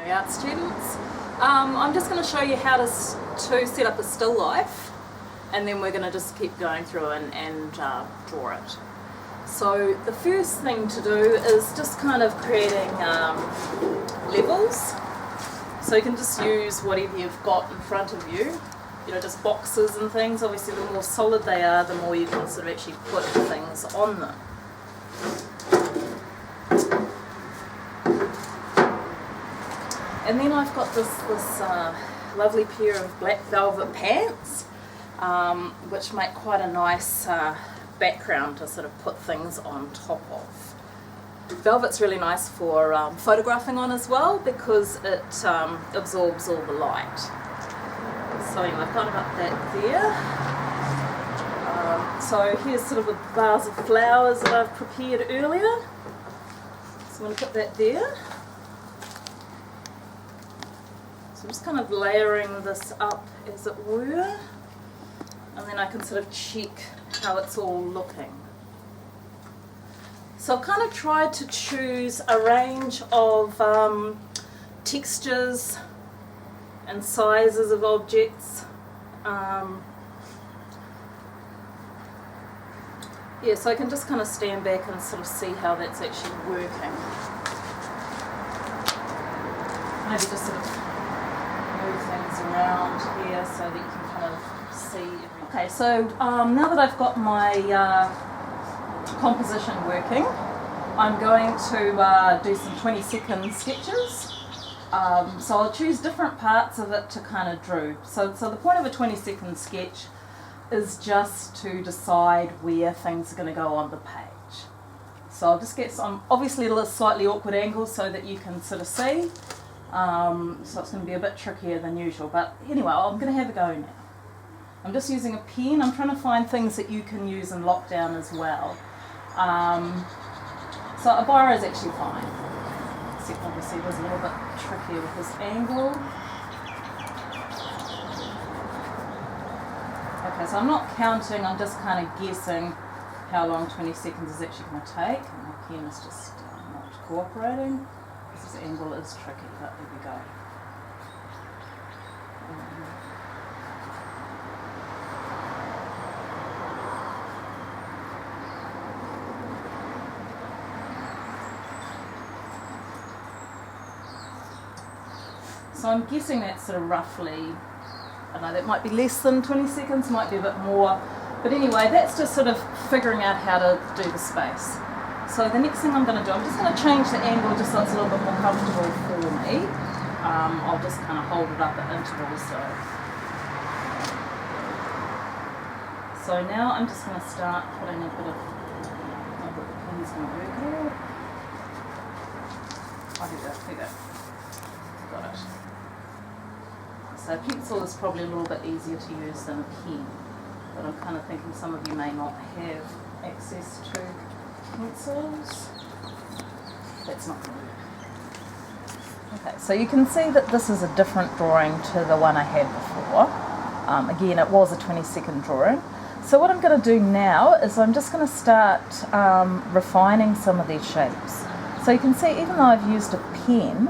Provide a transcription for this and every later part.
primary art students. I'm just going to show you how to set up a still life, and then we're going to just keep going through and draw it. So the first thing to do is just kind of creating levels. So you can just use whatever you've got in front of you, just boxes and things. Obviously the more solid they are, the more you can sort of actually put things on them. And then I've got this lovely pair of black velvet pants, which make quite a nice background to sort of put things on top of. Velvet's really nice for photographing on as well, because it absorbs all the light. So anyway, I've kind of got that there. So here's sort of a vase of flowers that I've prepared earlier. So I'm going to put that there. So I'm just kind of layering this up, as it were, and then I can sort of check how it's all looking. So I've kind of tried to choose a range of textures and sizes of objects. Yeah, so I can just kind of stand back and sort of see how that's actually working. Maybe just sort of move things around here so that you can kind of see everything. Okay, so now that I've got my composition working, I'm going to do some 20-second sketches. So I'll choose different parts of it to kind of draw. So the point of a 20-second sketch is just to decide where things are going to go on the page. So I'll just get some, obviously a slightly awkward angles so that you can sort of see. So it's going to be a bit trickier than usual, but anyway, I'm going to have a go now. I'm just using a pen. I'm trying to find things that you can use in lockdown as well. So a biro is actually fine, except obviously it was a little bit trickier with this angle. Okay, so I'm not counting, I'm just kind of guessing how long 20 seconds is actually going to take, and my pen is just not cooperating. This angle is tricky, but there we go. So I'm guessing that's sort of roughly, I don't know, that might be less than 20 seconds, might be a bit more. But anyway, that's just sort of figuring out how to do the space. So the next thing I'm going to do, I'm just going to change the angle just so it's a little bit more comfortable for me. I'll just kind of hold it up at intervals. So now I'm just going to start putting a bit of, I hope the pen's going to work at all. There we go. Got it. So a pencil is probably a little bit easier to use than a pen, but I'm kind of thinking some of you may not have access to pencils. That's not going to work. Okay, so you can see that this is a different drawing to the one I had before. Again, it was a 20-second drawing. So what I'm going to do now is I'm just going to start refining some of these shapes. So you can see, even though I've used a pen,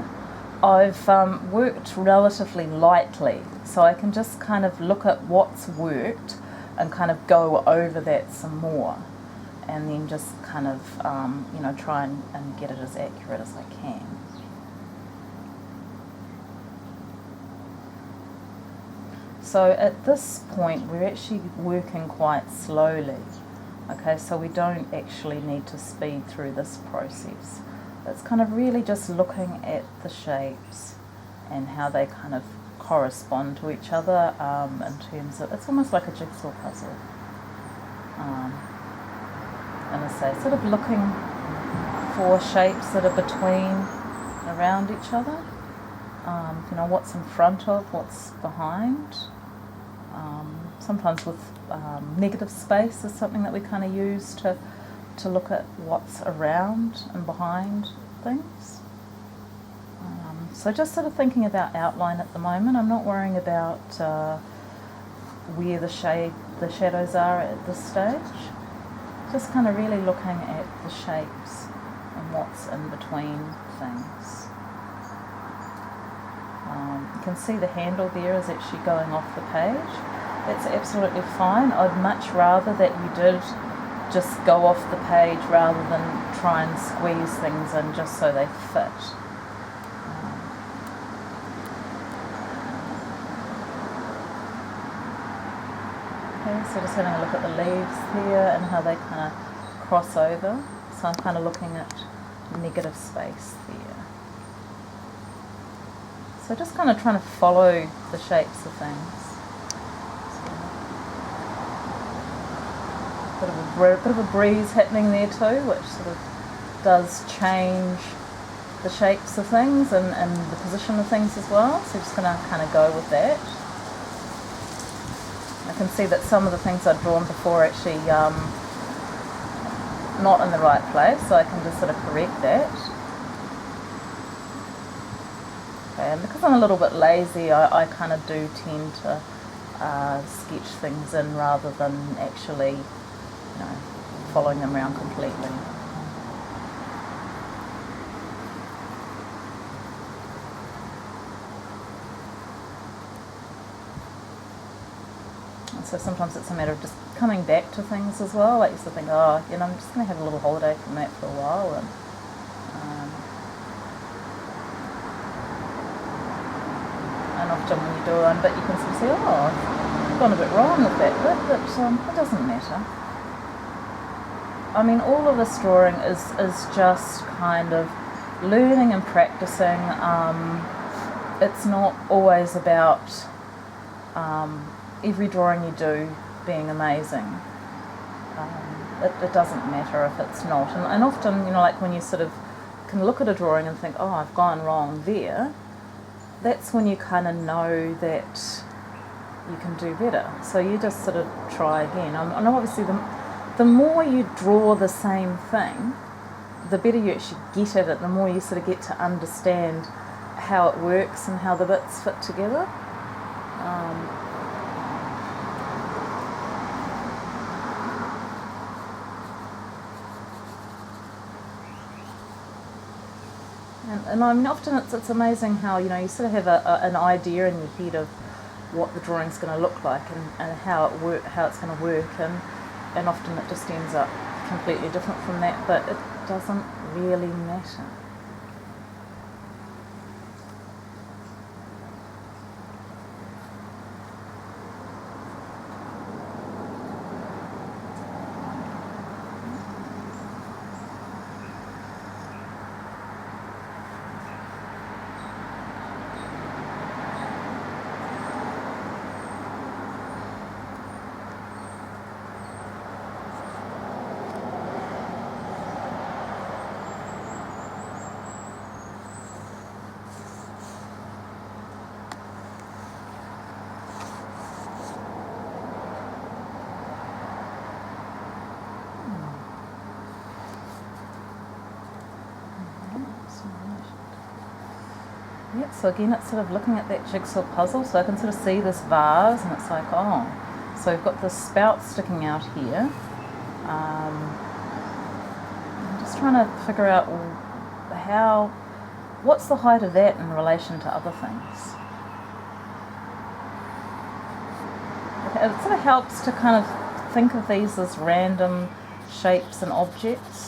I've worked relatively lightly, so I can just kind of look at what's worked and kind of go over that some more, and then just kind of try and get it as accurate as I can. So at this point we're actually working quite slowly, okay, so we don't actually need to speed through this process. It's kind of really just looking at the shapes and how they kind of correspond to each other in terms of, it's almost like a jigsaw puzzle. And I say, sort of looking for shapes that are between, around each other. What's in front of, what's behind. Sometimes with negative space is something that we kind of use to look at what's around and behind things. So just sort of thinking about outline at the moment. I'm not worrying about where the shadows are at this stage. Just kind of really looking at the shapes and what's in between things. You can see the handle there is actually going off the page. That's absolutely fine. I'd much rather that you did just go off the page rather than try and squeeze things in just so they fit. Okay, so just having a look at the leaves here and how they kind of cross over. So I'm kind of looking at negative space there. So just kind of trying to follow the shapes of things. Bit of a breeze happening there too, which sort of does change the shapes of things and the position of things as well. So just going to kind of go with that. I can see that some of the things I've drawn before are actually not in the right place, so I can just sort of correct that. Okay, and because I'm a little bit lazy, I kind of do tend to sketch things in rather than actually following them around completely. And so sometimes it's a matter of just coming back to things as well. Like you sort of think, I'm just going to have a little holiday from that for a while, and often when you do one bit, you can sort of say, I've gone a bit wrong with that bit, but it doesn't matter. I mean, all of this drawing is just kind of learning and practicing. It's not always about every drawing you do being amazing. It doesn't matter if it's not. And often, like when you sort of can look at a drawing and think, I've gone wrong there, that's when you kind of know that you can do better. So you just sort of try again. I know obviously the more you draw the same thing, the better you actually get at it, the more you sort of get to understand how it works and how the bits fit together. And I mean, often it's amazing how, you sort of have an idea in your head of what the drawing's going to look like and how it's going to work, and often it just ends up completely different from that, but it doesn't really matter. Yeah, so again it's sort of looking at that jigsaw puzzle, so I can sort of see this vase and it's like, so we've got this spout sticking out here. I'm just trying to figure out what's the height of that in relation to other things. It sort of helps to kind of think of these as random shapes and objects.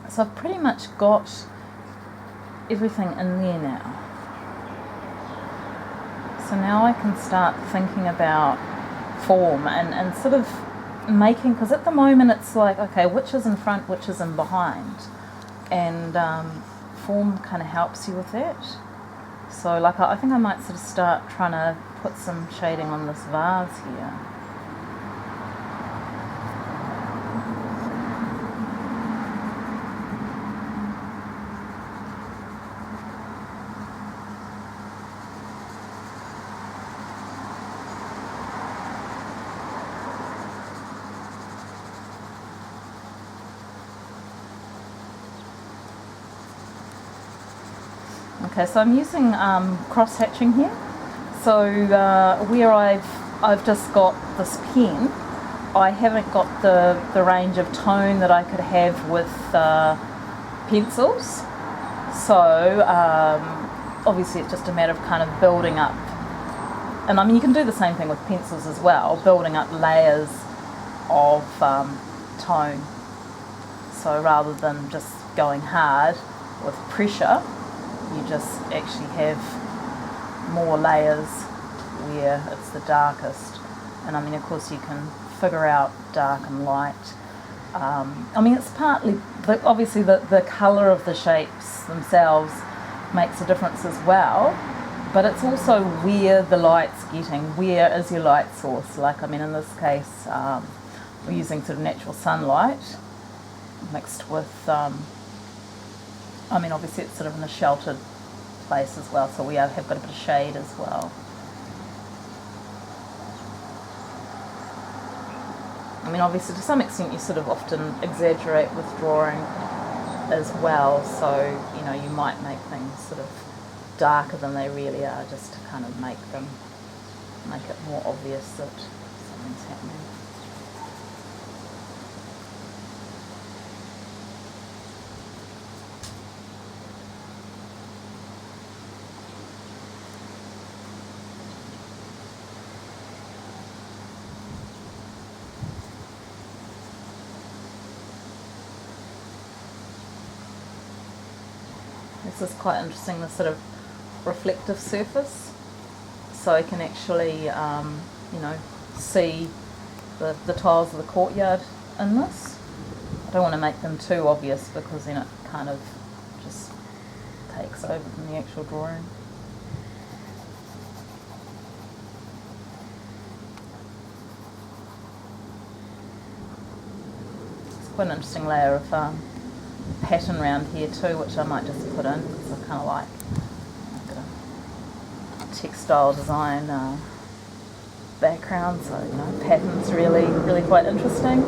So I've pretty much got everything in there now. So now I can start thinking about form and sort of making, because at the moment it's like, okay, which is in front, which is in behind, and form kind of helps you with that. So like I think I might sort of start trying to put some shading on this vase here. Okay, so I'm using cross hatching here. So where I've just got this pen, I haven't got the range of tone that I could have with pencils. So obviously it's just a matter of kind of building up, and I mean you can do the same thing with pencils as well, building up layers of tone. So rather than just going hard with pressure, you just actually have more layers where it's the darkest. And I mean, of course, you can figure out dark and light. I mean, it's partly, obviously the colour of the shapes themselves makes a difference as well, but it's also where the light's getting, where is your light source. Like, I mean, in this case, we're using sort of natural sunlight mixed with, I mean, obviously it's sort of in a sheltered place as well, so we have got a bit of shade as well. I mean, obviously to some extent you sort of often exaggerate with drawing as well, so, you know, you might make things sort of darker than they really are just to kind of make it more obvious that something's happening. This is quite interesting, this sort of reflective surface. So you can actually, you know, see the tiles of the courtyard in this. I don't want to make them too obvious because then it kind of just takes over from the actual drawing. It's quite an interesting layer of pattern around here too, which I might just put in because I kind of like, I've got a textile design background, so you know, pattern's really quite interesting.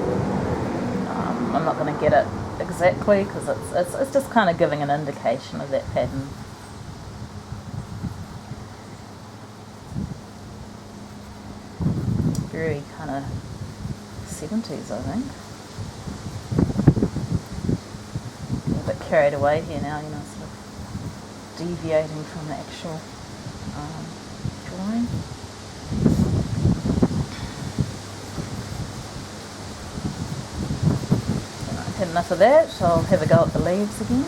I'm not going to get it exactly because it's just kind of giving an indication of that pattern. Very kind of 70s, I think. Carried away here now, you know, sort of deviating from the actual drawing. So I've had enough of that, I'll have a go at the leaves again.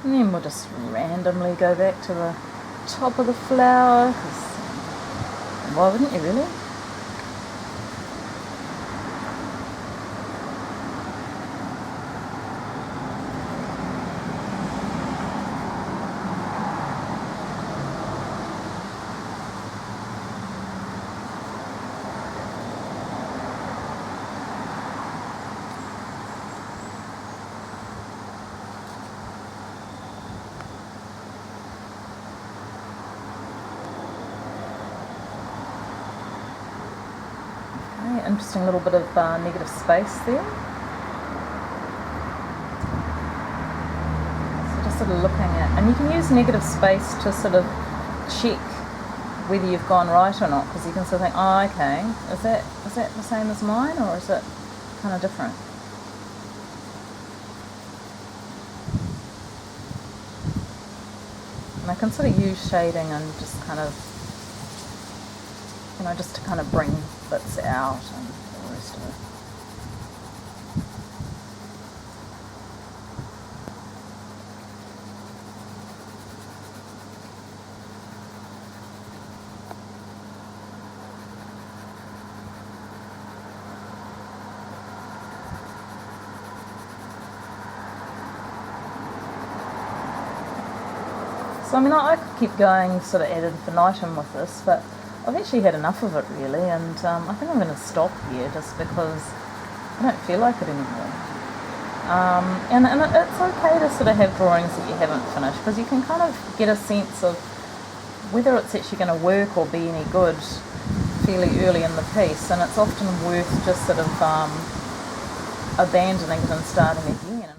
And then we'll just randomly go back to the top of the flower, because why wouldn't you really? Interesting little bit of negative space there. So just sort of looking at, and you can use negative space to sort of check whether you've gone right or not, because you can sort of think, oh, okay, is that the same as mine, or is it kind of different? And I can sort of use shading and just kind of, you know, just to kind of bring bits out and all the rest of it. So I mean, I could keep going sort of ad infinitum with this, but I've actually had enough of it really, and I think I'm going to stop here just because I don't feel like it anymore. And it's okay to sort of have drawings that you haven't finished, because you can kind of get a sense of whether it's actually going to work or be any good fairly early in the piece, and it's often worth just sort of abandoning it and starting again.